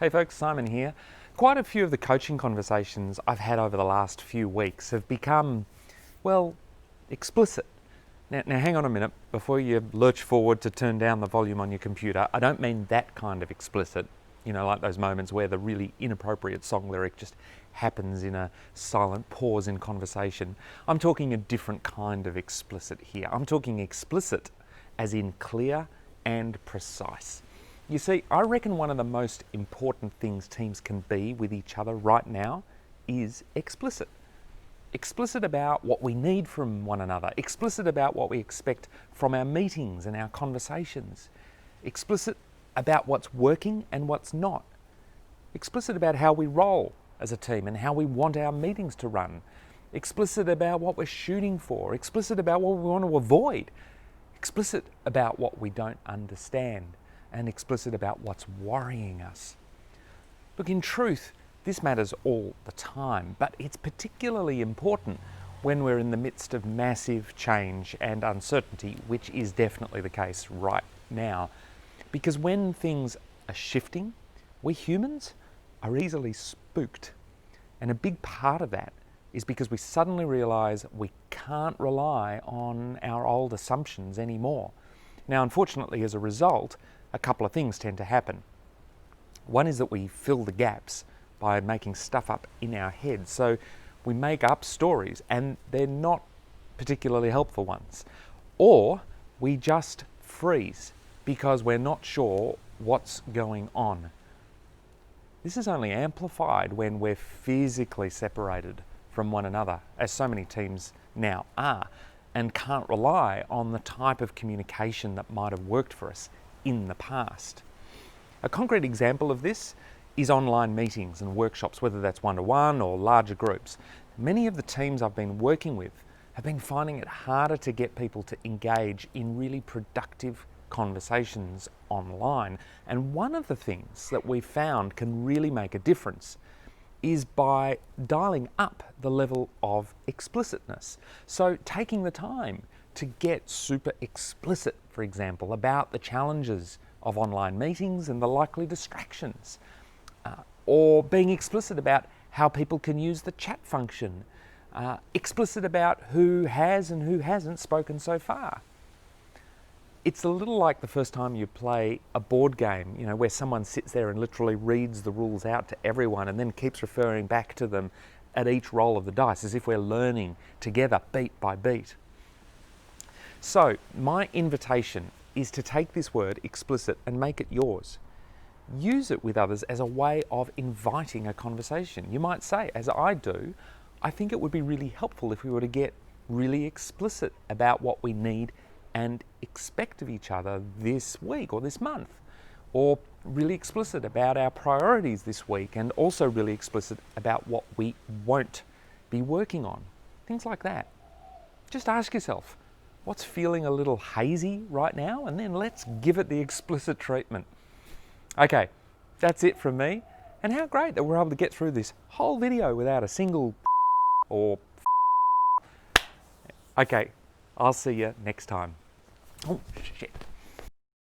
Hey folks, Simon here. Quite a few of the coaching conversations I've had over the last few weeks have become, well, explicit. Now hang on a minute, before you lurch forward to turn down the volume on your computer, I don't mean that kind of explicit, like those moments where the really inappropriate song lyric just happens in a silent pause in conversation. I'm talking a different kind of explicit here. I'm talking explicit as in clear and precise. You see, I reckon one of the most important things teams can be with each other right now is explicit. Explicit about what we need from one another, explicit about what we expect from our meetings and our conversations, explicit about what's working and what's not, explicit about how we roll as a team and how we want our meetings to run, explicit about what we're shooting for, explicit about what we want to avoid, explicit about what we don't understand, and explicit about what's worrying us. Look, in truth, this matters all the time, but it's particularly important when we're in the midst of massive change and uncertainty, which is definitely the case right now. Because when things are shifting, we humans are easily spooked. And a big part of that is because we suddenly realise we can't rely on our old assumptions anymore. Now, unfortunately, as a result, a couple of things tend to happen. One is that we fill the gaps by making stuff up in our heads. So we make up stories and they're not particularly helpful ones. Or we just freeze because we're not sure what's going on. This is only amplified when we're physically separated from one another, as so many teams now are, and can't rely on the type of communication that might have worked for us in the past. A concrete example of this is online meetings and workshops, whether that's one-to-one or larger groups. Many of the teams I've been working with have been finding it harder to get people to engage in really productive conversations online. And one of the things that we've found can really make a difference is by dialing up the level of explicitness. So taking the time to get super explicit, for example, about the challenges of online meetings and the likely distractions, or being explicit about how people can use the chat function, explicit about who has and who hasn't spoken so far. It's a little like the first time you play a board game, where someone sits there and literally reads the rules out to everyone and then keeps referring back to them at each roll of the dice, as if we're learning together, beat by beat. So my invitation is to take this word explicit and make it yours. Use it with others as a way of inviting a conversation. You might say, as I do, I think it would be really helpful if we were to get really explicit about what we need and expect of each other this week or this month, or really explicit about our priorities this week, and also really explicit about what we won't be working on. Things like that. Just ask yourself, what's feeling a little hazy right now? And then let's give it the explicit treatment. Okay, that's it from me. And how great that we're able to get through this whole video without a single or. Okay, I'll see you next time. Oh, shit.